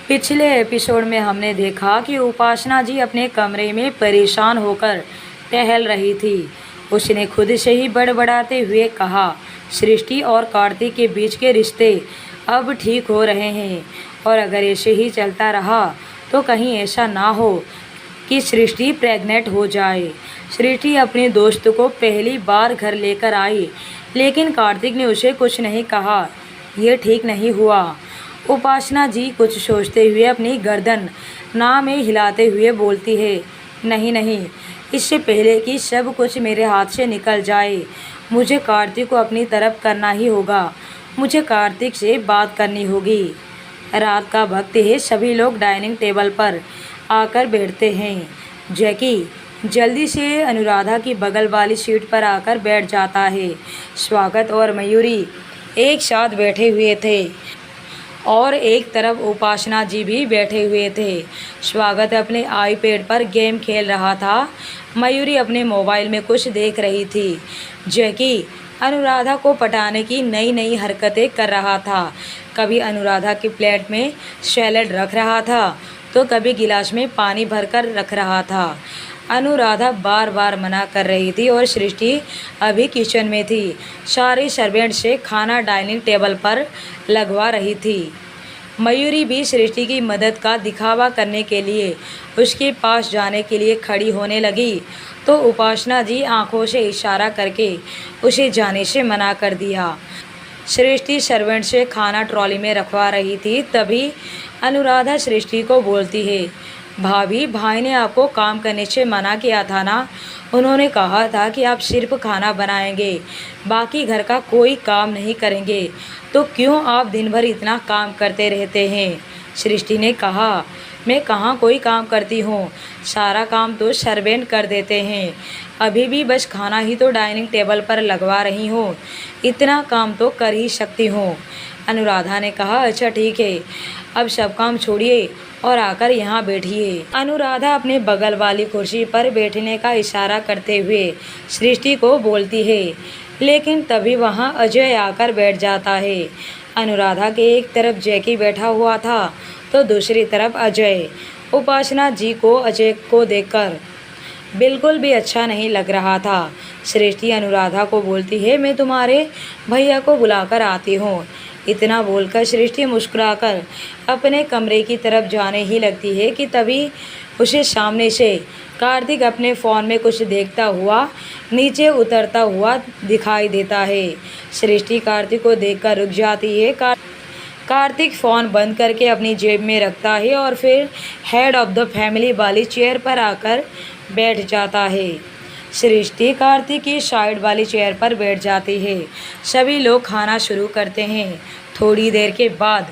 पिछले एपिसोड में हमने देखा कि उपासना जी अपने कमरे में परेशान होकर टहल रही थी। उसने खुद से ही बड़बड़ाते हुए कहा, सृष्टि और कार्तिक के बीच के रिश्ते अब ठीक हो रहे हैं और अगर ऐसे ही चलता रहा तो कहीं ऐसा ना हो कि सृष्टि प्रेग्नेंट हो जाए। सृष्टि अपने दोस्त को पहली बार घर लेकर आई, लेकिन कार्तिक ने उसे कुछ नहीं कहा। यह ठीक नहीं हुआ। उपासना जी कुछ सोचते हुए अपनी गर्दन ना में हिलाते हुए बोलती है, नहीं नहीं, इससे पहले कि सब कुछ मेरे हाथ से निकल जाए, मुझे कार्तिक को अपनी तरफ करना ही होगा। मुझे कार्तिक से बात करनी होगी। रात का वक्त है, सभी लोग डाइनिंग टेबल पर आकर बैठते हैं। जैकी जल्दी से अनुराधा की बगल वाली सीट पर आकर बैठ जाता है। स्वागत और मयूरी एक साथ बैठे हुए थे और एक तरफ उपासना जी भी बैठे हुए थे। स्वागत अपने आईपैड पर गेम खेल रहा था। मयूरी अपने मोबाइल में कुछ देख रही थी। जैकी अनुराधा को पटाने की नई नई हरकतें कर रहा था। कभी अनुराधा की प्लेट में सैलेड रख रहा था तो कभी गिलास में पानी भरकर रख रहा था। अनुराधा बार बार मना कर रही थी और सृष्टि अभी किचन में थी। सारे सर्वेंट से खाना डाइनिंग टेबल पर लगवा रही थी। मयूरी भी सृष्टि की मदद का दिखावा करने के लिए उसके पास जाने के लिए खड़ी होने लगी तो उपासना जी आंखों से इशारा करके उसे जाने से मना कर दिया। सृष्टि सर्वेंट से खाना ट्रॉली में रखवा रही थी, तभी अनुराधा सृष्टि को बोलती है, भाभी, भाई ने आपको काम करने से मना किया था ना। उन्होंने कहा था कि आप सिर्फ खाना बनाएंगे, बाकी घर का कोई काम नहीं करेंगे, तो क्यों आप दिन भर इतना काम करते रहते हैं। सृष्टि ने कहा, मैं कहाँ कोई काम करती हूँ, सारा काम तो सर्वेंट कर देते हैं। अभी भी बस खाना ही तो डाइनिंग टेबल पर लगवा रही हूँ, इतना काम तो कर ही सकती हूँ। अनुराधा ने कहा, अच्छा ठीक है, अब सब काम छोड़िए और आकर यहाँ बैठिए। अनुराधा अपने बगल वाली कुर्सी पर बैठने का इशारा करते हुए सृष्टि को बोलती है, लेकिन तभी वहाँ अजय आकर बैठ जाता है। अनुराधा के एक तरफ जैकी बैठा हुआ था तो दूसरी तरफ अजय। उपासना जी को अजय को देखकर बिल्कुल भी अच्छा नहीं लग रहा था। सृष्टि अनुराधा को बोलती है, मैं तुम्हारे भैया को बुलाकर आती हूँ। इतना बोलकर सृष्टि मुस्कुराकर अपने कमरे की तरफ जाने ही लगती है कि तभी उसे सामने से कार्तिक अपने फ़ोन में कुछ देखता हुआ नीचे उतरता हुआ दिखाई देता है। सृष्टि कार्तिक को देखकर रुक जाती है। कार्तिक फ़ोन बंद करके अपनी जेब में रखता है और फिर हेड ऑफ़ द फैमिली वाली चेयर पर आकर बैठ जाता है। सृष्टि कार्तिक की साइड वाली चेयर पर बैठ जाती है। सभी लोग खाना शुरू करते हैं। थोड़ी देर के बाद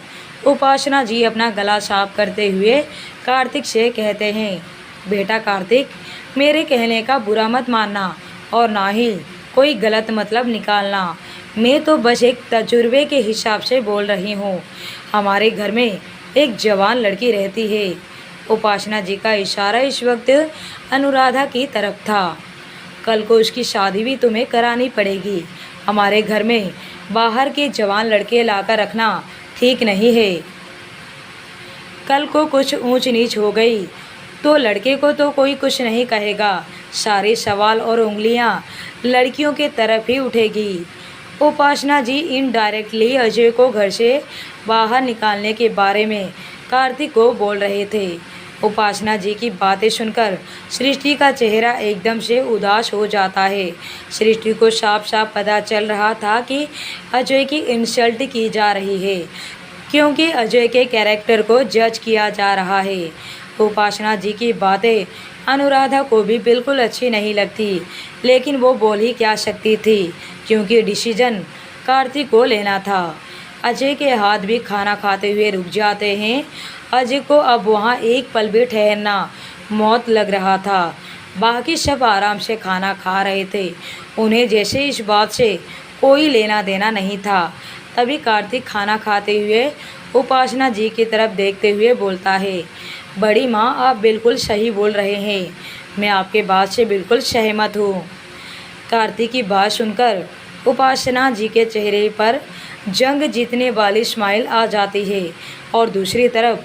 उपासना जी अपना गला साफ करते हुए कार्तिक से कहते हैं, बेटा कार्तिक, मेरे कहने का बुरा मत मानना और ना ही कोई गलत मतलब निकालना। मैं तो बस एक तजुर्बे के हिसाब से बोल रही हूँ। हमारे घर में एक जवान लड़की रहती है। उपासना जी का इशारा इस वक्त अनुराधा की तरफ था। कल को उसकी शादी भी तुम्हें करानी पड़ेगी। हमारे घर में बाहर के जवान लड़के लाकर रखना ठीक नहीं है। कल को कुछ ऊंच नीच हो गई तो लड़के को तो कोई कुछ नहीं कहेगा। सारे सवाल और उंगलियां लड़कियों के तरफ ही उठेगी। उपासना जी इनडायरेक्टली अजय को घर से बाहर निकालने के बारे में कार्तिक को बोल रहे थे। उपासना जी की बातें सुनकर सृष्टि का चेहरा एकदम से उदास हो जाता है। सृष्टि को साफ साफ पता चल रहा था कि अजय की इंसल्ट की जा रही है, क्योंकि अजय के कैरेक्टर को जज किया जा रहा है। उपासना जी की बातें अनुराधा को भी बिल्कुल अच्छी नहीं लगती, लेकिन वो बोल ही क्या सकती थी, क्योंकि डिसीजन कार्तिक को लेना था। अजय के हाथ भी खाना खाते हुए रुक जाते हैं। अजय को अब वहाँ एक पल भी ठहरना मौत लग रहा था। बाकी सब आराम से खाना खा रहे थे। उन्हें जैसे इस बात से कोई लेना देना नहीं था। तभी कार्तिक खाना खाते हुए उपासना जी की तरफ देखते हुए बोलता है, बड़ी माँ, आप बिल्कुल सही बोल रहे हैं। मैं आपके बात से बिल्कुल सहमत हूँ। कार्तिक की बात सुनकर उपासना जी के चेहरे पर जंग जीतने वाली स्माइल आ जाती है और दूसरी तरफ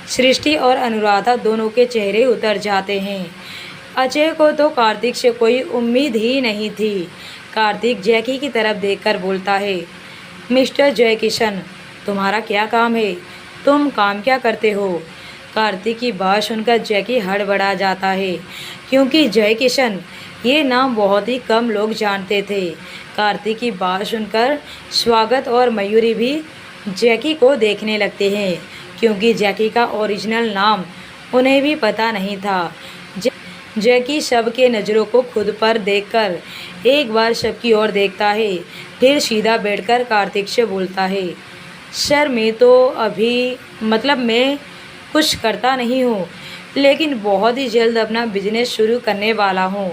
सृष्टि और अनुराधा दोनों के चेहरे उतर जाते हैं। अजय को तो कार्तिक से कोई उम्मीद ही नहीं थी। कार्तिक जैकी की तरफ देखकर बोलता है, मिस्टर जय किशन, तुम्हारा क्या काम है? तुम काम क्या करते हो? कार्तिक की बात सुनकर जैकी हड़बड़ा जाता है, क्योंकि जय किशन ये नाम बहुत ही कम लोग जानते थे। कार्तिक की बात सुनकर स्वागत और मयूरी भी जैकी को देखने लगते हैं, क्योंकि जैकी का ओरिजिनल नाम उन्हें भी पता नहीं था। जैकी सबके नज़रों को खुद पर देखकर एक बार सबकी ओर देखता है, फिर सीधा बैठकर कार्तिक से बोलता है, सर मैं तो अभी मैं कुछ करता नहीं हूँ, लेकिन बहुत ही जल्द अपना बिजनेस शुरू करने वाला हूँ।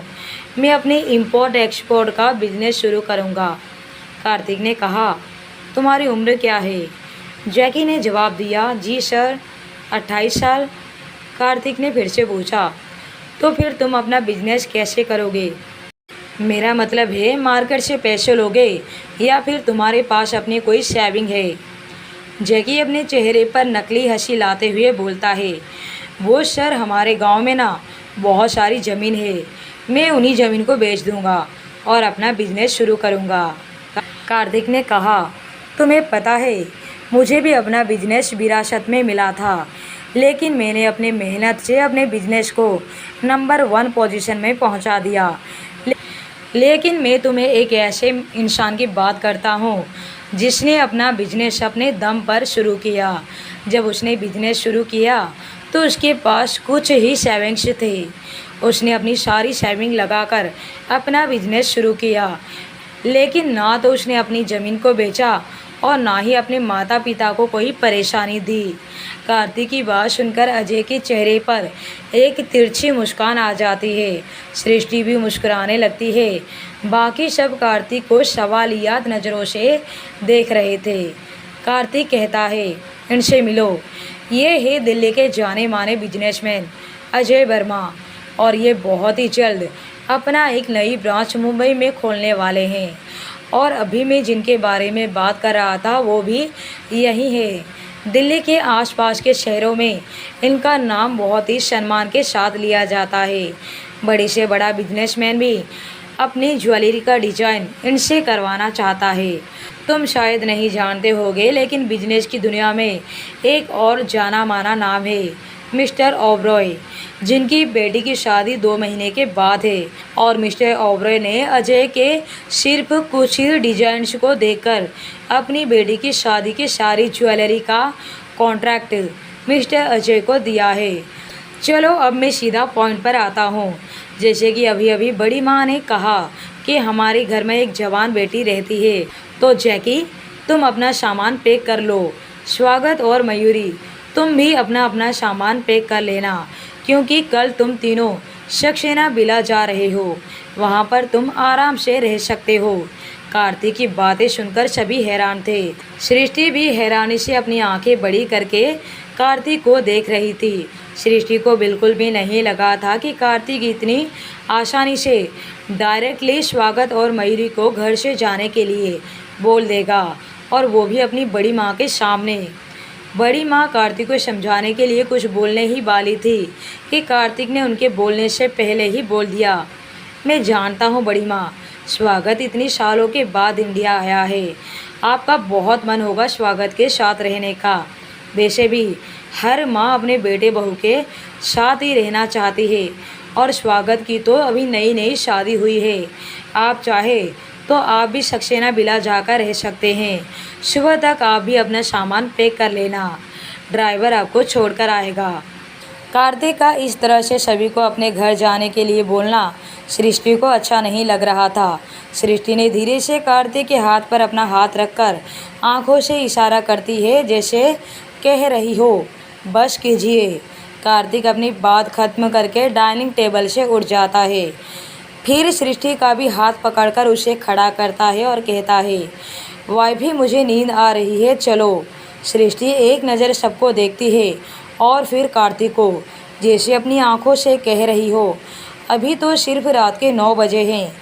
मैं अपने इंपोर्ट एक्सपोर्ट का बिजनेस शुरू करूँगा। कार्तिक ने कहा, तुम्हारी उम्र क्या है? जैकी ने जवाब दिया, जी सर 28 साल। कार्तिक ने फिर से पूछा, तो फिर तुम अपना बिजनेस कैसे करोगे? मेरा मतलब है मार्केट से पैसे लोगे या फिर तुम्हारे पास अपनी कोई सेविंग है? जैकी अपने चेहरे पर नकली हंसी लाते हुए बोलता है, वो सर हमारे गांव में ना बहुत सारी ज़मीन है, मैं उन्हीं ज़मीन को बेच दूंगा और अपना बिजनेस शुरू करूंगा। कार्तिक ने कहा, तुम्हें पता है मुझे भी अपना बिजनेस विरासत में मिला था, लेकिन मैंने अपने मेहनत से अपने बिजनेस को नंबर 1 पोजीशन में पहुंचा दिया। लेकिन मैं तुम्हें एक ऐसे इंसान की बात करता हूं जिसने अपना बिजनेस अपने दम पर शुरू किया। जब उसने बिजनेस शुरू किया तो उसके पास कुछ ही सेविंग्स थे। उसने अपनी सारी सेविंग लगाकर अपना बिजनेस शुरू किया, लेकिन ना तो उसने अपनी ज़मीन को बेचा और ना ही अपने माता पिता को कोई परेशानी दी। कार्तिक की बात सुनकर अजय के चेहरे पर एक तिरछी मुस्कान आ जाती है। सृष्टि भी मुस्कुराने लगती है। बाकी सब कार्तिक को सवालियात नज़रों से देख रहे थे। कार्तिक कहता है, इनसे मिलो, ये है दिल्ली के जाने माने बिजनेसमैन अजय वर्मा, और ये बहुत ही जल्द अपना एक नई ब्रांच मुंबई में खोलने वाले हैं। और अभी मैं जिनके बारे में बात कर रहा था वो भी यही है। दिल्ली के आसपास के शहरों में इनका नाम बहुत ही सम्मान के साथ लिया जाता है। बड़े से बड़ा बिजनेसमैन भी अपनी ज्वेलरी का डिज़ाइन इनसे करवाना चाहता है। तुम शायद नहीं जानते होगे, लेकिन बिजनेस की दुनिया में एक और जाना माना नाम है, मिस्टर ओबरॉय, जिनकी बेटी की शादी 2 महीने के बाद है। और मिस्टर ओबरॉय ने अजय के सिर्फ कुछ ही डिजाइन्स को देखकर अपनी बेटी की शादी की सारी ज्वेलरी का कॉन्ट्रैक्ट मिस्टर अजय को दिया है। चलो अब मैं सीधा पॉइंट पर आता हूँ। जैसे कि अभी अभी बड़ी माँ ने कहा कि हमारे घर में एक जवान बेटी रहती है, तो जैकी तुम अपना सामान पैक कर लो। स्वागत और मयूरी, तुम भी अपना अपना सामान पैक कर लेना, क्योंकि कल तुम तीनों सक्सेना विला जा रहे हो। वहाँ पर तुम आराम से रह सकते हो। कार्तिक की बातें सुनकर सभी हैरान थे। सृष्टि भी हैरानी से अपनी आंखें बड़ी करके कार्तिक को देख रही थी। सृष्टि को बिल्कुल भी नहीं लगा था कि कार्तिक इतनी आसानी से डायरेक्टली स्वागत और मयूरी को घर से जाने के लिए बोल देगा, और वो भी अपनी बड़ी माँ के सामने। बड़ी माँ कार्तिक को समझाने के लिए कुछ बोलने ही वाली थी कि कार्तिक ने उनके बोलने से पहले ही बोल दिया, मैं जानता हूँ बड़ी माँ, स्वागत इतनी सालों के बाद इंडिया आया है, आपका बहुत मन होगा स्वागत के साथ रहने का। वैसे भी हर माँ अपने बेटे बहू के साथ ही रहना चाहती है, और स्वागत की तो अभी नई नई शादी हुई है। आप चाहे तो आप भी सक्सेना विला जाकर रह सकते हैं। सुबह तक आप भी अपना सामान पैक कर लेना, ड्राइवर आपको छोड़कर आएगा। कार्तिक का इस तरह से सभी को अपने घर जाने के लिए बोलना सृष्टि को अच्छा नहीं लग रहा था। सृष्टि ने धीरे से कार्तिक के हाथ पर अपना हाथ रखकर आंखों से इशारा करती है, जैसे कह रही हो, बस कीजिए। कार्तिक अपनी बात खत्म करके डाइनिंग टेबल से उठ जाता है। फिर सृष्टि का भी हाथ पकड़कर उसे खड़ा करता है और कहता है, वाइफी मुझे नींद आ रही है, चलो। सृष्टि एक नज़र सबको देखती है और फिर कार्तिक को, जैसे अपनी आंखों से कह रही हो, अभी तो सिर्फ रात के 9 बजे हैं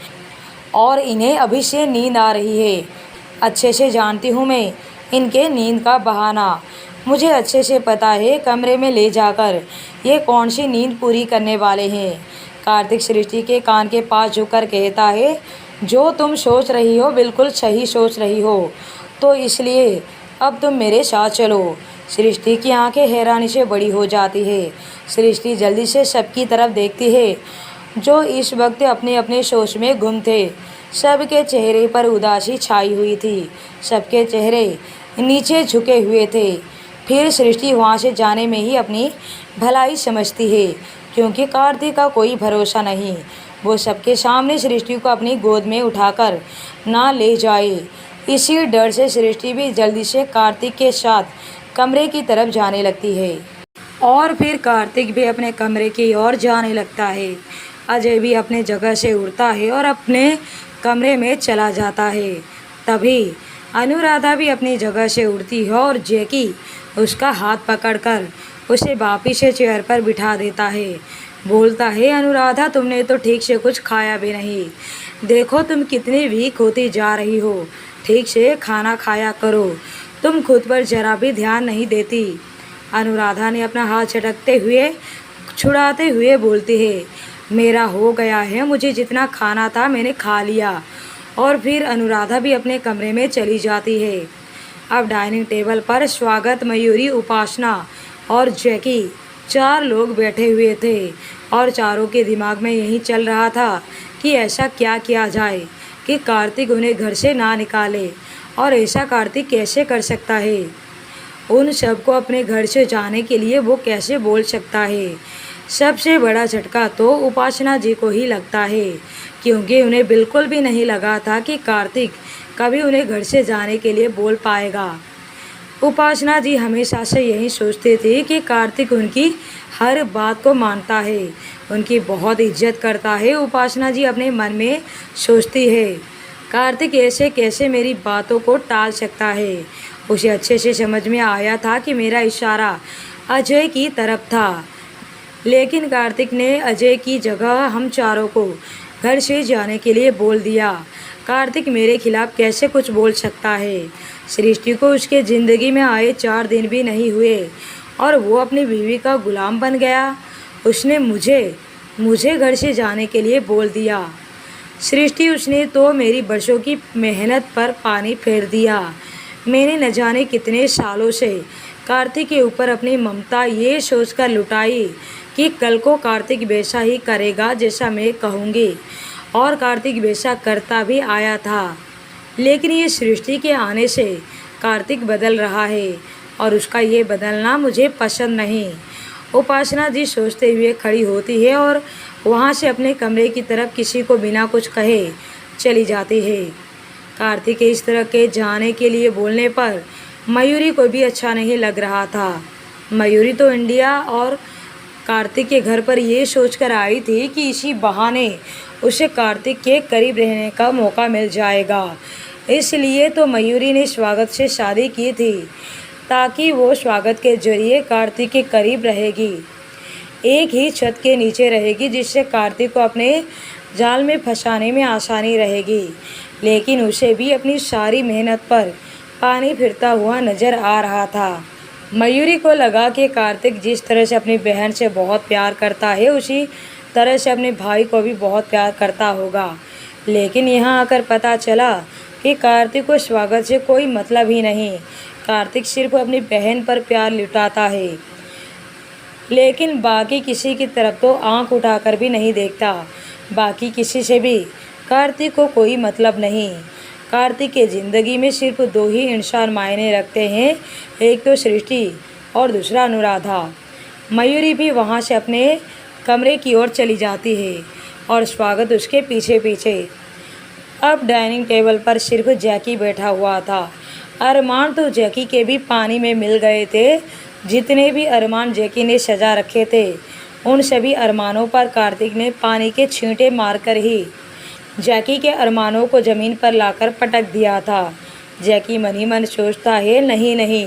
और इन्हें अभी से नींद आ रही है। अच्छे से जानती हूँ मैं इनके नींद का बहाना। मुझे अच्छे से पता है कमरे में ले जाकर ये कौन सी नींद पूरी करने वाले हैं। कार्तिक सृष्टि के कान के पास झुककर कहता है, जो तुम सोच रही हो बिल्कुल सही सोच रही हो, तो इसलिए अब तुम मेरे साथ चलो। सृष्टि की आंखें हैरानी से बड़ी हो जाती है। सृष्टि जल्दी से सबकी तरफ देखती है जो इस वक्त अपने अपने सोच में गुम थे। सबके चेहरे पर उदासी छाई हुई थी, सबके चेहरे नीचे झुके हुए थे। फिर सृष्टि वहाँ से जाने में ही अपनी भलाई समझती है, क्योंकि कार्तिक का कोई भरोसा नहीं। वो सबके सामने सृष्टि को अपनी गोद में उठाकर ना ले जाए। इसी डर से सृष्टि भी जल्दी से कार्तिक के साथ कमरे की तरफ जाने लगती है और फिर कार्तिक भी अपने कमरे की ओर जाने लगता है। अजय भी अपने जगह से उठता है और अपने कमरे में चला जाता है। तभी अनुराधा भी अपनी जगह से उठती है और जैकी उसका हाथ पकड़कर उसे वापिस से चेयर पर बिठा देता है। बोलता है, अनुराधा तुमने तो ठीक से कुछ खाया भी नहीं। देखो तुम कितनी वीक होती जा रही हो। ठीक से खाना खाया करो, तुम खुद पर जरा भी ध्यान नहीं देती। अनुराधा ने अपना हाथ झटकते हुए छुड़ाते हुए बोलती है, मेरा हो गया है, मुझे जितना खाना था मैंने खा लिया। और फिर अनुराधा भी अपने कमरे में चली जाती है। अब डाइनिंग टेबल पर स्वागत, मयूरी, उपासना और जैकी 4 लोग बैठे हुए थे और चारों के दिमाग में यही चल रहा था कि ऐसा क्या किया जाए कि कार्तिक उन्हें घर से ना निकाले। और ऐसा कार्तिक कैसे कर सकता है? उन सबको अपने घर से जाने के लिए वो कैसे बोल सकता है? सबसे बड़ा झटका तो उपासना जी को ही लगता है, क्योंकि उन्हें बिल्कुल भी नहीं लगा था कि कार्तिक कभी उन्हें घर से जाने के लिए बोल पाएगा। उपासना जी हमेशा से यही सोचते थे कि कार्तिक उनकी हर बात को मानता है, उनकी बहुत इज्जत करता है। उपासना जी अपने मन में सोचती है, कार्तिक ऐसे कैसे मेरी बातों को टाल सकता है। उसे अच्छे से समझ में आया था कि मेरा इशारा अजय की तरफ था, लेकिन कार्तिक ने अजय की जगह हम चारों को घर से जाने के लिए बोल दिया। कार्तिक मेरे खिलाफ कैसे कुछ बोल सकता है? सृष्टि को उसके ज़िंदगी में आए 4 दिन भी नहीं हुए और वो अपनी बीवी का गुलाम बन गया। उसने मुझे घर से जाने के लिए बोल दिया। सृष्टि, उसने तो मेरी बरसों की मेहनत पर पानी फेर दिया। मैंने न जाने कितने सालों से कार्तिक के ऊपर अपनी ममता ये सोचकर लुटाई कि कल को कार्तिक वैसा ही करेगा जैसा मैं कहूँगी, और कार्तिक वैसा करता भी आया था। लेकिन ये सृष्टि के आने से कार्तिक बदल रहा है और उसका ये बदलना मुझे पसंद नहीं। उपासना जी सोचते हुए खड़ी होती है और वहाँ से अपने कमरे की तरफ किसी को बिना कुछ कहे चली जाती है। कार्तिक के इस तरह के जाने के लिए बोलने पर मयूरी को भी अच्छा नहीं लग रहा था। मयूरी तो इंडिया और कार्तिक के घर पर ये सोचकर आई थी कि इसी बहाने उसे कार्तिक के करीब रहने का मौका मिल जाएगा। इसलिए तो मयूरी ने स्वागत से शादी की थी, ताकि वो स्वागत के जरिए कार्तिक के करीब रहेगी, एक ही छत के नीचे रहेगी, जिससे कार्तिक को अपने जाल में फंसाने में आसानी रहेगी। लेकिन उसे भी अपनी सारी मेहनत पर पानी फिरता हुआ नज़र आ रहा था। मयूरी को लगा कि कार्तिक जिस तरह से अपनी बहन से बहुत प्यार करता है, उसी तरह से अपने भाई को भी बहुत प्यार करता होगा। लेकिन यहाँ आकर पता चला कि कार्तिक को स्वागत से कोई मतलब ही नहीं। कार्तिक सिर्फ अपनी बहन पर प्यार लुटाता है, लेकिन बाकी किसी की तरफ तो आंख उठाकर भी नहीं देखता। बाकी किसी से भी कार्तिक को कोई मतलब नहीं। कार्तिक के ज़िंदगी में सिर्फ 2 ही इंसान मायने रखते हैं, एक तो सृष्टि और दूसरा अनुराधा। मयूरी भी वहाँ से अपने कमरे की ओर चली जाती है और स्वागत उसके पीछे पीछे। अब डाइनिंग टेबल पर सिर्फ जैकी बैठा हुआ था। अरमान तो जैकी के भी पानी में मिल गए थे। जितने भी अरमान जैकी ने सजा रखे थे, उन सभी अरमानों पर कार्तिक ने पानी के छींटे मारकर ही जैकी के अरमानों को ज़मीन पर लाकर पटक दिया था। जैकी मन ही मन सोचता है, नहीं,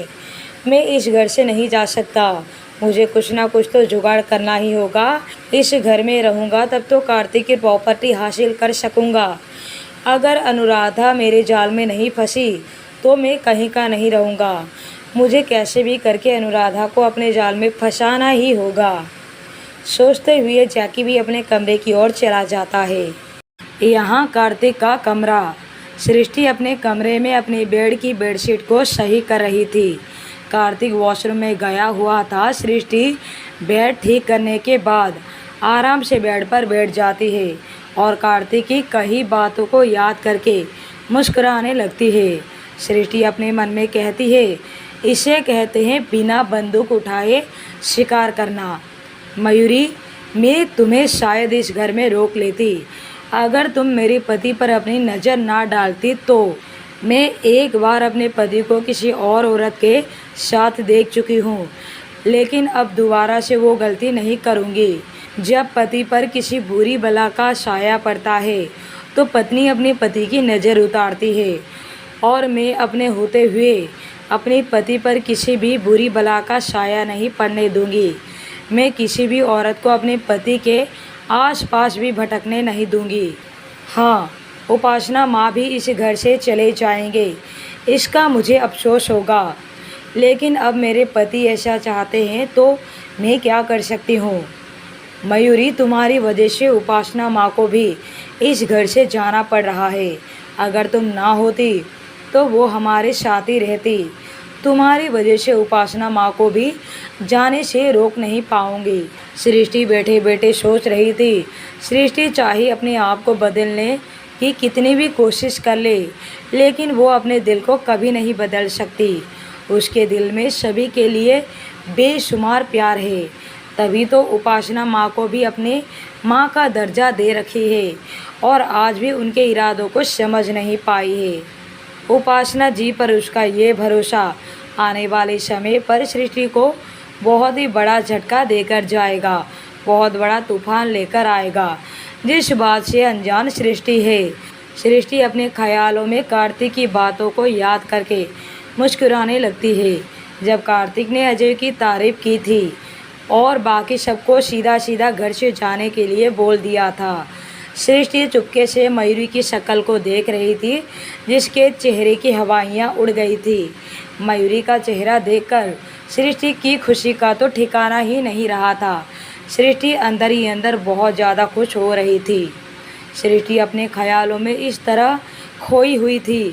मैं इस घर से नहीं जा सकता, मुझे कुछ ना कुछ तो जुगाड़ करना ही होगा। इस घर में रहूँगा तब तो कार्तिक की प्रॉपर्टी हासिल कर सकूँगा। अगर अनुराधा मेरे जाल में नहीं फंसी तो मैं कहीं का नहीं रहूँगा। मुझे कैसे भी करके अनुराधा को अपने जाल में फंसाना ही होगा। सोचते हुए जैकी भी अपने कमरे की ओर चला जाता है। यहाँ कार्तिक का कमरा। सृष्टि अपने कमरे में अपनी बेड की बेडशीट को सही कर रही थी। कार्तिक वॉशरूम में गया हुआ था। सृष्टि बेड ठीक करने के बाद आराम से बेड पर बैठ जाती है और कार्तिक की कई बातों को याद करके मुस्कुराने लगती है। सृष्टि अपने मन में कहती है, इसे कहते हैं बिना बंदूक उठाए शिकार करना। मयूरी, मैं तुम्हें शायद इस घर में रोक लेती अगर तुम मेरे पति पर अपनी नज़र ना डालती तो। मैं एक बार अपने पति को किसी और औरत के साथ देख चुकी हूँ, लेकिन अब दोबारा से वो गलती नहीं करूँगी। जब पति पर किसी बुरी बला का साया पड़ता है तो पत्नी अपने पति की नज़र उतारती है, और मैं अपने होते हुए अपने पति पर किसी भी बुरी बला का साया नहीं पड़ने दूँगी। मैं किसी भी औरत को अपने पति के आसपास भी भटकने नहीं दूँगी। हाँ, उपासना माँ भी इस घर से चले जाएंगे, इसका मुझे अफसोस होगा, लेकिन अब मेरे पति ऐसा चाहते हैं तो मैं क्या कर सकती हूँ। मयूरी, तुम्हारी वजह से उपासना माँ को भी इस घर से जाना पड़ रहा है। अगर तुम ना होती तो वो हमारे साथ ही रहती। तुम्हारी वजह से उपासना माँ को भी जाने से रोक नहीं पाऊंगी। सृष्टि बैठे बैठे सोच रही थी। सृष्टि चाहे अपने आप को बदलने की कितनी भी कोशिश कर ले, लेकिन वो अपने दिल को कभी नहीं बदल सकती। उसके दिल में सभी के लिए बेशुमार प्यार है, तभी तो उपासना माँ को भी अपने माँ का दर्जा दे रखी है और आज भी उनके इरादों को समझ नहीं पाई है। उपासना जी पर उसका ये भरोसा आने वाले समय पर सृष्टि को बहुत ही बड़ा झटका देकर जाएगा, बहुत बड़ा तूफान लेकर आएगा, जिस बात से अनजान सृष्टि है। सृष्टि अपने ख्यालों में कार्तिक की बातों को याद करके मुस्कुराने लगती है। जब कार्तिक ने अजय की तारीफ की थी और बाकी सबको सीधा सीधा घर से जाने के लिए बोल दिया था, सृष्टि चुपके से मयूरी की शक्ल को देख रही थी, जिसके चेहरे की हवाइयाँ उड़ गई थी। मयूरी का चेहरा देखकर सृष्टि की खुशी का तो ठिकाना ही नहीं रहा था। सृष्टि अंदर ही अंदर बहुत ज़्यादा खुश हो रही थी। सृष्टि अपने ख्यालों में इस तरह खोई हुई थी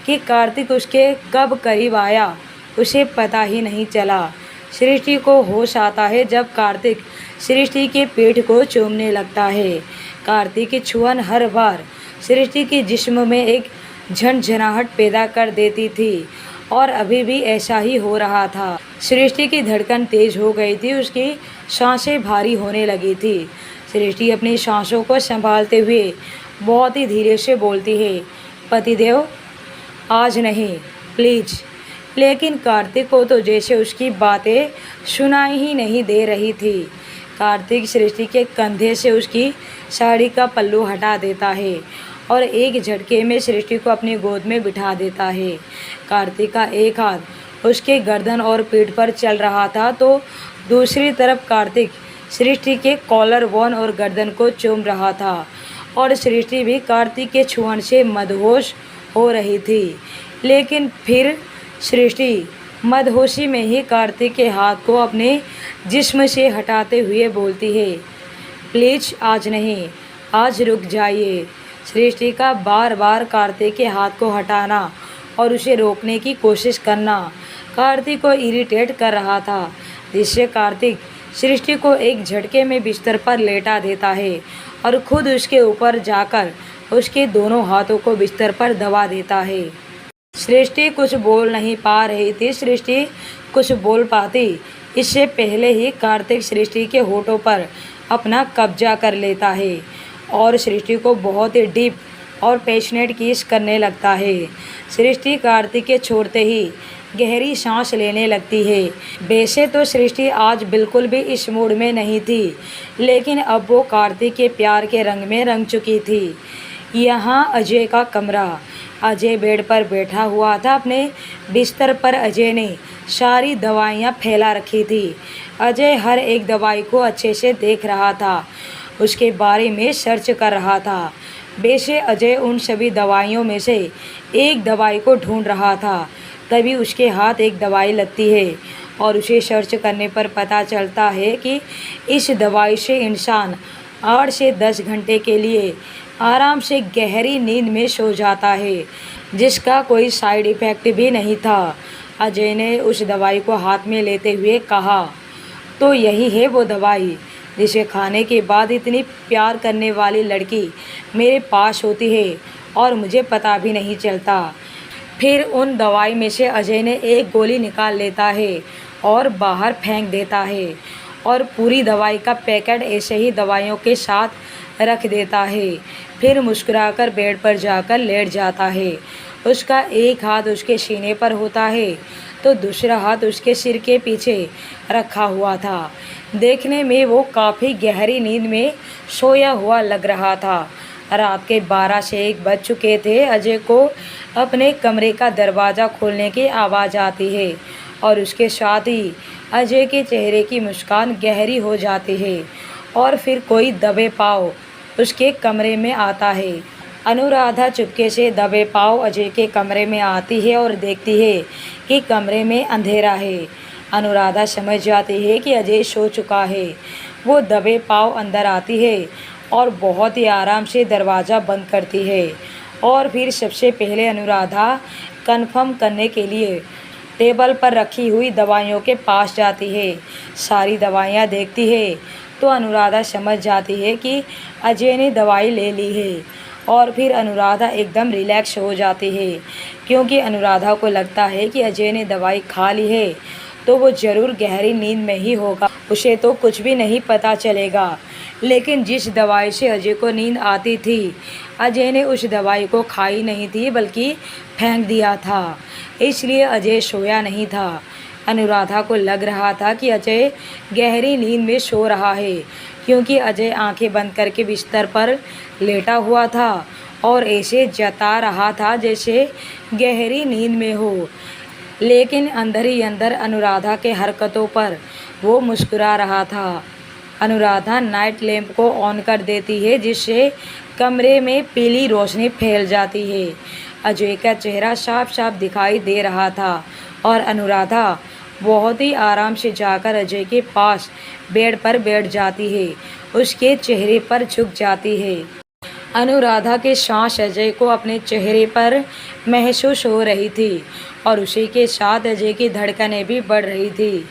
कि कार्तिक उसके कब करीब आया उसे पता ही नहीं चला। सृष्टि को होश आता है जब कार्तिक सृष्टि के पेट को चूमने लगता है। कार्तिक की छुअन हर बार सृष्टि के जिस्म में एक झनझनाहट पैदा कर देती थी, और अभी भी ऐसा ही हो रहा था। सृष्टि की धड़कन तेज हो गई थी, उसकी सांसें भारी होने लगी थी। सृष्टि अपनी सांसों को संभालते हुए बहुत ही धीरे से बोलती है, पतिदेव, आज नहीं, प्लीज़। लेकिन कार्तिक को तो जैसे उसकी बातें सुनाई ही नहीं दे रही थी। कार्तिक सृष्टि के कंधे से उसकी साड़ी का पल्लू हटा देता है और एक झटके में सृष्टि को अपनी गोद में बिठा देता है। कार्तिक का एक हाथ उसके गर्दन और पीठ पर चल रहा था, तो दूसरी तरफ कार्तिक सृष्टि के कॉलर बोन और गर्दन को चूम रहा था, और सृष्टि भी कार्तिक के छुअन से मदहोश हो रही थी। लेकिन फिर सृष्टि मदहोशी में ही कार्तिक के हाथ को अपने जिस्म से हटाते हुए बोलती है, प्लीज़ आज नहीं, आज रुक जाइए। सृष्टि का बार बार कार्तिक के हाथ को हटाना और उसे रोकने की कोशिश करना कार्तिक को इरिटेट कर रहा था, जिससे कार्तिक सृष्टि को एक झटके में बिस्तर पर लेटा देता है और खुद उसके ऊपर जाकर उसके दोनों हाथों को बिस्तर पर दबा देता है। सृष्टि कुछ बोल नहीं पा रही थी। सृष्टि कुछ बोल पाती इससे पहले ही कार्तिक सृष्टि के होठों पर अपना कब्जा कर लेता है और सृष्टि को बहुत ही डीप और पैशनेट किस करने लगता है। सृष्टि कार्तिक के छोड़ते ही गहरी सांस लेने लगती है। वैसे तो सृष्टि आज बिल्कुल भी इस मूड में नहीं थी, लेकिन अब वो कार्तिक के प्यार के रंग में रंग चुकी थी। यहाँ अजय का कमरा। अजय बेड पर बैठा हुआ था। अपने बिस्तर पर अजय ने सारी दवाइयाँ फैला रखी थी। अजय हर एक दवाई को अच्छे से देख रहा था, उसके बारे में सर्च कर रहा था। वैसे अजय उन सभी दवाइयों में से एक दवाई को ढूंढ रहा था, तभी उसके हाथ एक दवाई लगती है और उसे सर्च करने पर पता चलता है कि इस दवाई से इंसान 8 से 10 घंटे के लिए आराम से गहरी नींद में सो जाता है, जिसका कोई साइड इफ़ेक्ट भी नहीं था। अजय ने उस दवाई को हाथ में लेते हुए कहा, तो यही है वो दवाई जिसे खाने के बाद इतनी प्यार करने वाली लड़की मेरे पास होती है और मुझे पता भी नहीं चलता। फिर उन दवाई में से अजय ने एक गोली निकाल लेता है और बाहर फेंक देता है और पूरी दवाई का पैकेट ऐसे ही दवाइयों के साथ रख देता है। फिर मुस्कुराकर बेड पर जाकर लेट जाता है। उसका एक हाथ उसके सीने पर होता है तो दूसरा हाथ उसके सिर के पीछे रखा हुआ था। देखने में वो काफ़ी गहरी नींद में सोया हुआ लग रहा था। रात के 12 से 1 बज चुके थे। अजय को अपने कमरे का दरवाज़ा खोलने की आवाज़ आती है और उसके साथ ही अजय के चेहरे की मुस्कान गहरी हो जाती है और फिर कोई दबे पाँव उसके कमरे में आता है। अनुराधा चुपके से दबे पाँव अजय के कमरे में आती है और देखती है कि कमरे में अंधेरा है। अनुराधा समझ जाती है कि अजय सो चुका है। वो दबे पाँव अंदर आती है और बहुत ही आराम से दरवाज़ा बंद करती है और फिर सबसे पहले अनुराधा कंफर्म करने के लिए टेबल पर रखी हुई दवाइयों के पास जाती है। सारी दवाइयाँ देखती है तो अनुराधा समझ जाती है कि अजय ने दवाई ले ली है और फिर अनुराधा एकदम रिलैक्स हो जाती है, क्योंकि अनुराधा को लगता है कि अजय ने दवाई खा ली है तो वो ज़रूर गहरी नींद में ही होगा, उसे तो कुछ भी नहीं पता चलेगा। लेकिन जिस दवाई से अजय को नींद आती थी, अजय ने उस दवाई को खाई नहीं थी बल्कि फेंक दिया था, इसलिए अजय सोया नहीं था। अनुराधा को लग रहा था कि अजय गहरी नींद में सो रहा है, क्योंकि अजय आंखें बंद करके बिस्तर पर लेटा हुआ था और ऐसे जता रहा था जैसे गहरी नींद में हो। लेकिन अंदर ही अंदर अनुराधा के हरकतों पर वो मुस्कुरा रहा था। अनुराधा नाइट लैंप को ऑन कर देती है, जिससे कमरे में पीली रोशनी फैल जाती है। अजय का चेहरा साफ साफ दिखाई दे रहा था और अनुराधा बहुत ही आराम से जाकर अजय के पास बेड पर बैठ जाती है, उसके चेहरे पर झुक जाती है। अनुराधा के सांस अजय को अपने चेहरे पर महसूस हो रही थी और उसी के साथ अजय की धड़कनें भी बढ़ रही थी।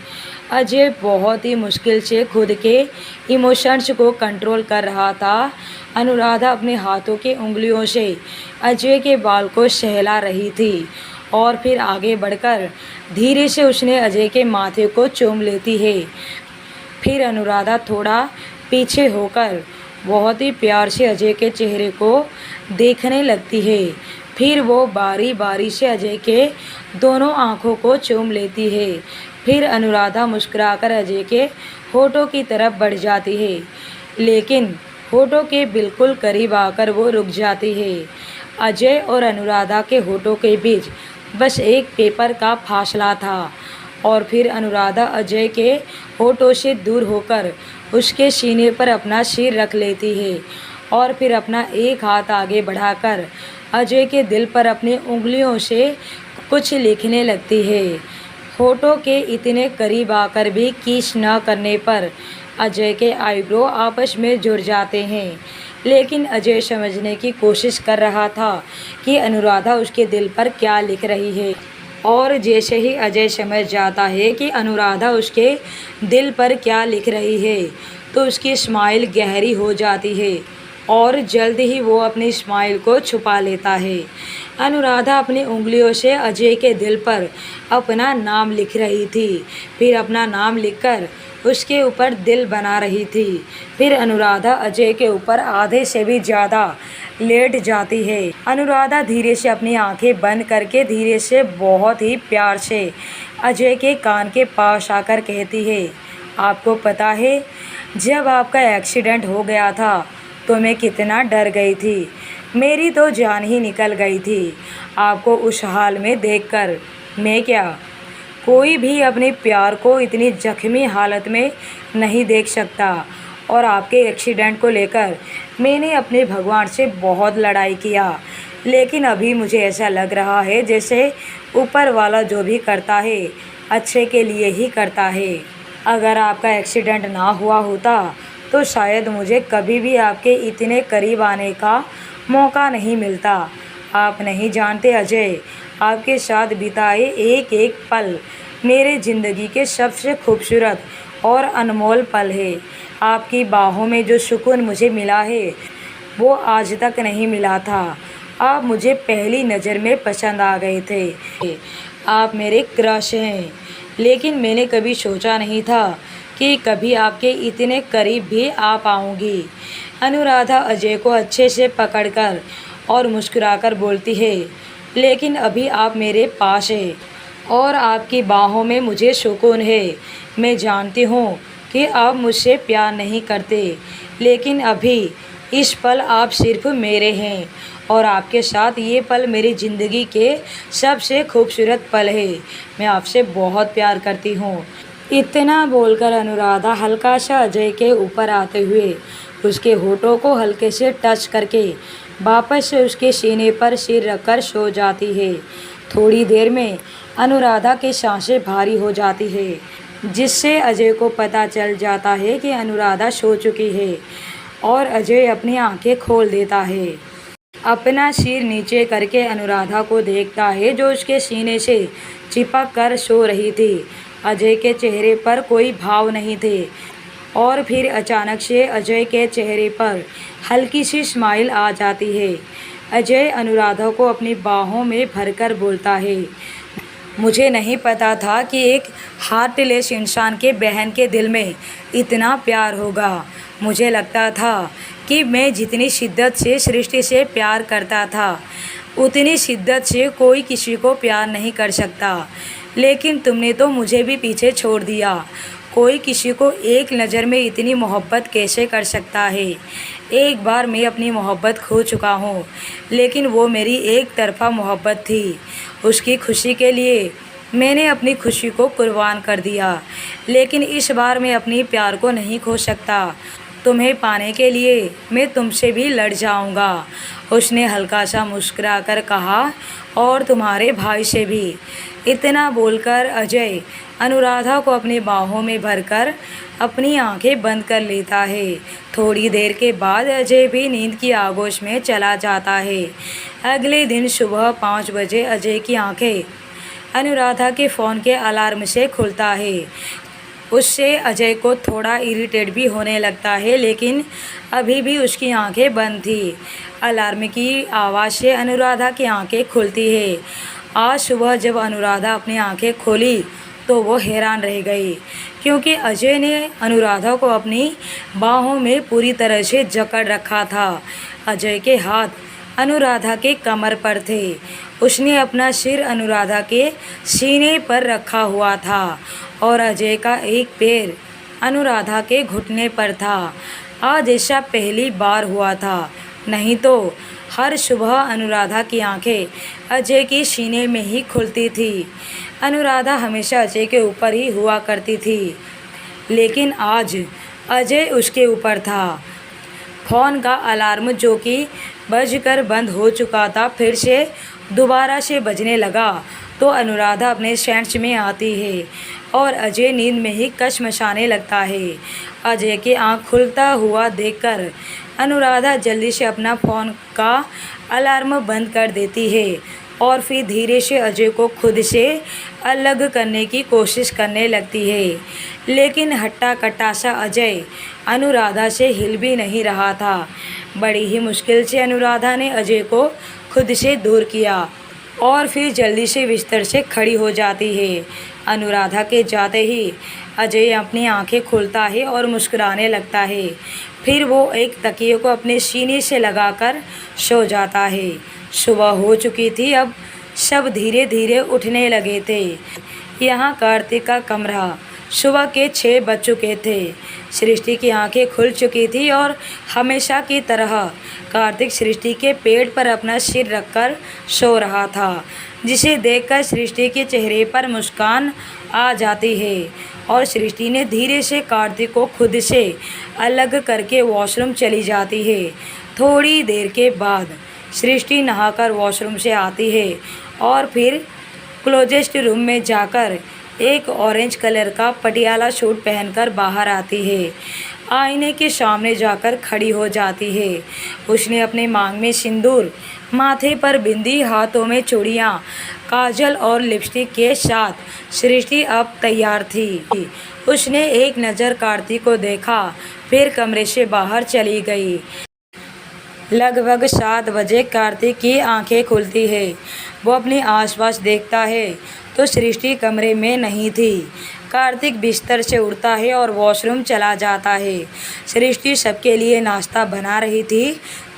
अजय बहुत ही मुश्किल से खुद के इमोशंस को कंट्रोल कर रहा था। अनुराधा अपने हाथों की उंगलियों से अजय के बाल को सहला रही थी और फिर आगे बढ़कर धीरे से उसने अजय के माथे को चूम लेती है। फिर अनुराधा थोड़ा पीछे होकर बहुत ही प्यार से अजय के चेहरे को देखने लगती है। फिर वो बारी बारी से अजय के दोनों आँखों को चूम लेती है। फिर अनुराधा मुस्कुराकर अजय के होठों की तरफ बढ़ जाती है, लेकिन होठों के बिल्कुल करीब आकर वो रुक जाती है। अजय और अनुराधा के होठों के बीच बस एक पेपर का फासला था और फिर अनुराधा अजय के होठों से दूर होकर उसके सीने पर अपना सिर रख लेती है और फिर अपना एक हाथ आगे बढ़ाकर अजय के दिल पर अपनी उंगलियों से कुछ लिखने लगती है। होठों के इतने करीब आकर भी किस न करने पर अजय के आईब्रो आपस में जुड़ जाते हैं, लेकिन अजय समझने की कोशिश कर रहा था कि अनुराधा उसके दिल पर क्या लिख रही है। और जैसे ही अजय समझ जाता है कि अनुराधा उसके दिल पर क्या लिख रही है, तो उसकी स्माइल गहरी हो जाती है और जल्द ही वो अपनी स्माइल को छुपा लेता है। अनुराधा अपनी उंगलियों से अजय के दिल पर अपना नाम लिख रही थी, फिर अपना नाम लिखकर उसके ऊपर दिल बना रही थी। फिर अनुराधा अजय के ऊपर आधे से भी ज़्यादा लेट जाती है। अनुराधा धीरे से अपनी आंखें बंद करके धीरे से बहुत ही प्यार से अजय के कान के पास आकर कहती है, आपको पता है जब आपका एक्सीडेंट हो गया था तो मैं कितना डर गई थी, मेरी तो जान ही निकल गई थी। आपको उस हाल में देखकर मैं क्या, कोई भी अपने प्यार को इतनी जख्मी हालत में नहीं देख सकता। और आपके एक्सीडेंट को लेकर मैंने अपने भगवान से बहुत लड़ाई किया, लेकिन अभी मुझे ऐसा लग रहा है जैसे ऊपर वाला जो भी करता है अच्छे के लिए ही करता है। अगर आपका एक्सीडेंट ना हुआ होता तो शायद मुझे कभी भी आपके इतने करीब आने का मौका नहीं मिलता। आप नहीं जानते अजय, आपके साथ बिताए एक एक पल मेरे ज़िंदगी के सबसे खूबसूरत और अनमोल पल है। आपकी बाहों में जो सुकून मुझे मिला है वो आज तक नहीं मिला था। आप मुझे पहली नज़र में पसंद आ गए थे। आप मेरे क्रश हैं, लेकिन मैंने कभी सोचा नहीं था कि कभी आपके इतने करीब भी आ पाऊंगी। अनुराधा अजय को अच्छे से पकड़कर और मुस्कुराकर बोलती है, लेकिन अभी आप मेरे पास हैं और आपकी बाहों में मुझे सुकून है। मैं जानती हूँ कि आप मुझसे प्यार नहीं करते, लेकिन अभी इस पल आप सिर्फ मेरे हैं और आपके साथ ये पल मेरी ज़िंदगी के सबसे खूबसूरत पल है। मैं आपसे बहुत प्यार करती हूँ। इतना बोलकर अनुराधा हल्का सा अजय के ऊपर आते हुए उसके होठों को हल्के से टच करके वापस से उसके सीने पर सिर रखकर सो जाती है। थोड़ी देर में अनुराधा की सांसें भारी हो जाती है, जिससे अजय को पता चल जाता है कि अनुराधा सो चुकी है और अजय अपनी आंखें खोल देता है। अपना सिर नीचे करके अनुराधा को देखता है जो उसके सीने से चिपक कर सो रही थी। अजय के चेहरे पर कोई भाव नहीं थे और फिर अचानक से अजय के चेहरे पर हल्की सी स्माइल आ जाती है। अजय अनुराधा को अपनी बाहों में भरकर बोलता है, मुझे नहीं पता था कि एक हार्टलेस इंसान के बहन के दिल में इतना प्यार होगा। मुझे लगता था कि मैं जितनी शिद्दत से सृष्टि से प्यार करता था उतनी शिद्दत से कोई किसी को प्यार नहीं कर सकता, लेकिन तुमने तो मुझे भी पीछे छोड़ दिया। कोई किसी को एक नज़र में इतनी मोहब्बत कैसे कर सकता है। एक बार मैं अपनी मोहब्बत खो चुका हूँ, लेकिन वो मेरी एक तरफ़ा मोहब्बत थी। उसकी खुशी के लिए मैंने अपनी खुशी को कुर्बान कर दिया, लेकिन इस बार मैं अपनी प्यार को नहीं खो सकता। तुम्हें पाने के लिए मैं तुमसे भी लड़ जाऊंगा। उसने हल्का सा मुस्कुरा कर कहा, और तुम्हारे भाई से भी। इतना बोलकर अजय अनुराधा को अपनी बाहों में भरकर अपनी आंखें बंद कर लेता है। थोड़ी देर के बाद अजय भी नींद की आगोश में चला जाता है। अगले दिन सुबह 5 बजे अजय की आंखें अनुराधा के फ़ोन के अलार्म से खुलता है। उससे अजय को थोड़ा इरिटेट भी होने लगता है, लेकिन अभी भी उसकी आंखें बंद थी। अलार्म की आवाज़ से अनुराधा की आंखें खुलती है। आज सुबह जब अनुराधा अपनी आंखें खोली तो वो हैरान रह गई, क्योंकि अजय ने अनुराधा को अपनी बाहों में पूरी तरह से जकड़ रखा था। अजय के हाथ अनुराधा के कमर पर थे। उसने अपना सिर अनुराधा के सीने पर रखा हुआ था और अजय का एक पैर अनुराधा के घुटने पर था। आज ऐसा पहली बार हुआ था, नहीं तो हर सुबह अनुराधा की आंखें अजय की सीने में ही खुलती थी। अनुराधा हमेशा अजय के ऊपर ही हुआ करती थी, लेकिन आज अजय उसके ऊपर था। फ़ोन का अलार्म जो कि बजकर बंद हो चुका था फिर से दोबारा से बजने लगा तो अनुराधा अपने सेंस में आती है और अजय नींद में ही कशमशाने लगता है। अजय की आंख खुलता हुआ देखकर अनुराधा जल्दी से अपना फ़ोन का अलार्म बंद कर देती है और फिर धीरे से अजय को खुद से अलग करने की कोशिश करने लगती है, लेकिन हट्टा कट्टा सा अजय अनुराधा से हिल भी नहीं रहा था। बड़ी ही मुश्किल से अनुराधा ने अजय को खुद से दूर किया और फिर जल्दी से बिस्तर से खड़ी हो जाती है। अनुराधा के जाते ही अजय अपनी आंखें खोलता है और मुस्कुराने लगता है। फिर वो एक तकिए को अपने सीने से लगाकर सो जाता है। सुबह हो चुकी थी, अब सब धीरे धीरे उठने लगे थे। यहाँ कार्तिक का कमरा सुबह के 6 बज चुके थे। सृष्टि की आंखें खुल चुकी थी और हमेशा की तरह कार्तिक सृष्टि के पेट पर अपना सिर रखकर सो रहा था, जिसे देखकर सृष्टि के चेहरे पर मुस्कान आ जाती है और सृष्टि ने धीरे से कार्तिक को खुद से अलग करके वॉशरूम चली जाती है। थोड़ी देर के बाद सृष्टि नहाकर वॉशरूम से आती है और फिर क्लोजेस्ट रूम में जाकर एक ऑरेंज कलर का पटियाला सूट पहनकर बाहर आती है। आईने के सामने जाकर खड़ी हो जाती है। उसने अपने मांग में सिंदूर, माथे पर बिंदी, हाथों में चूड़ियाँ, काजल और लिपस्टिक के साथ सृष्टि अब तैयार थी। उसने एक नज़र कार्तिक को देखा, फिर कमरे से बाहर चली गई। लगभग 7 बजे कार्तिक की आंखें खुलती है। वो अपने आसपास देखता है तो सृष्टि कमरे में नहीं थी। कार्तिक बिस्तर से उठता है और वॉशरूम चला जाता है। सृष्टि सबके लिए नाश्ता बना रही थी,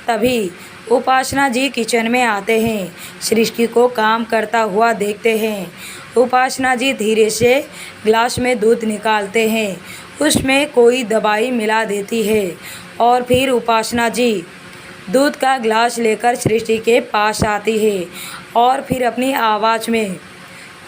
तभी उपासना जी किचन में आते हैं। सृष्टि को काम करता हुआ देखते हैं। उपासना जी धीरे से ग्लास में दूध निकालते हैं, उसमें कोई दवाई मिला देती है और फिर उपासना जी दूध का ग्लास लेकर सृष्टि के पास आती है और फिर अपनी आवाज़ में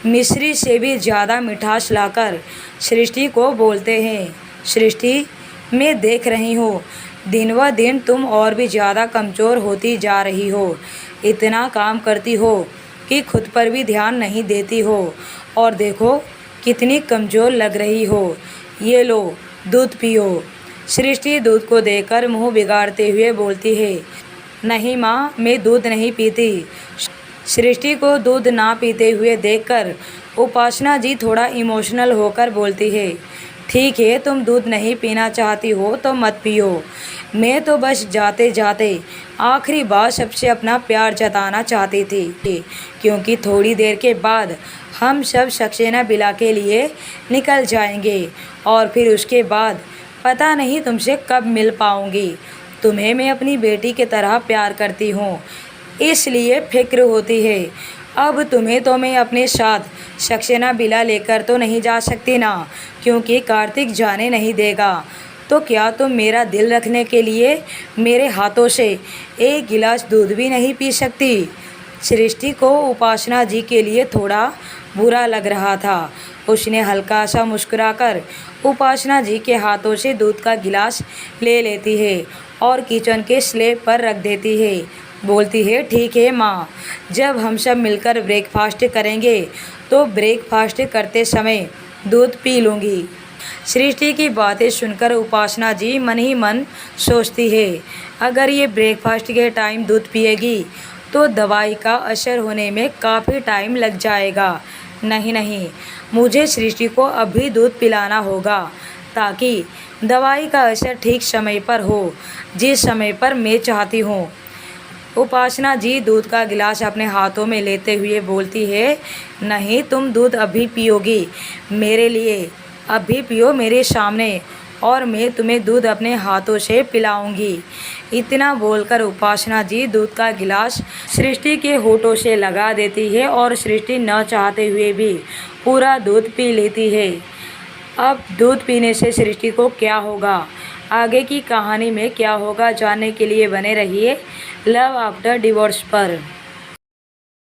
मिश्री से भी ज़्यादा मिठास लाकर सृष्टि को बोलते हैं, सृष्टि, मैं देख रही हूँ दिन व दिन तुम और भी ज़्यादा कमज़ोर होती जा रही हो। इतना काम करती हो कि खुद पर भी ध्यान नहीं देती हो और देखो कितनी कमज़ोर लग रही हो। ये लो दूध पियो। सृष्टि दूध को देकर मुंह बिगाड़ते हुए बोलती है, नहीं माँ, मैं दूध नहीं पीती। सृष्टि को दूध ना पीते हुए देखकर उपासना जी थोड़ा इमोशनल होकर बोलती है, ठीक है, तुम दूध नहीं पीना चाहती हो तो मत पियो। मैं तो बस जाते जाते आखिरी बार सबसे अपना प्यार जताना चाहती थी, क्योंकि थोड़ी देर के बाद हम सब सक्सेना बिला के लिए निकल जाएंगे और फिर उसके बाद पता नहीं तुमसे कब मिल पाऊंगी। तुम्हें मैं अपनी बेटी की तरह प्यार करती हूँ, इसलिए फिक्र होती है। अब तुम्हें तो मैं अपने साथ सक्सेना बिला लेकर तो नहीं जा सकती ना, क्योंकि कार्तिक जाने नहीं देगा। तो क्या तुम मेरा दिल रखने के लिए मेरे हाथों से एक गिलास दूध भी नहीं पी सकती? सृष्टि को उपासना जी के लिए थोड़ा बुरा लग रहा था। उसने हल्का सा मुस्कुराकर उपासना जी के हाथों से दूध का गिलास ले लेती है और किचन के स्लैब पर रख देती है। बोलती है, ठीक है माँ, जब हम सब मिलकर ब्रेकफास्ट करेंगे तो ब्रेकफास्ट करते समय दूध पी लूँगी। सृष्टि की बातें सुनकर उपासना जी मन ही मन सोचती है, अगर ये ब्रेकफास्ट के टाइम दूध पिएगी तो दवाई का असर होने में काफ़ी टाइम लग जाएगा। नहीं, मुझे सृष्टि को अभी दूध पिलाना होगा ताकि दवाई का असर ठीक समय पर हो, जिस समय पर मैं चाहती हूँ। उपासना जी दूध का गिलास अपने हाथों में लेते हुए बोलती है, नहीं, तुम दूध अभी पियोगी, मेरे लिए अभी पियो मेरे सामने, और मैं तुम्हें दूध अपने हाथों से पिलाऊंगी। इतना बोलकर उपासना जी दूध का गिलास सृष्टि के होठों से लगा देती है और सृष्टि न चाहते हुए भी पूरा दूध पी लेती है। अब दूध पीने से सृष्टि को क्या होगा, आगे की कहानी में क्या होगा, जानने के लिए बने रहिए लव आफ्टर डिवोर्स पर।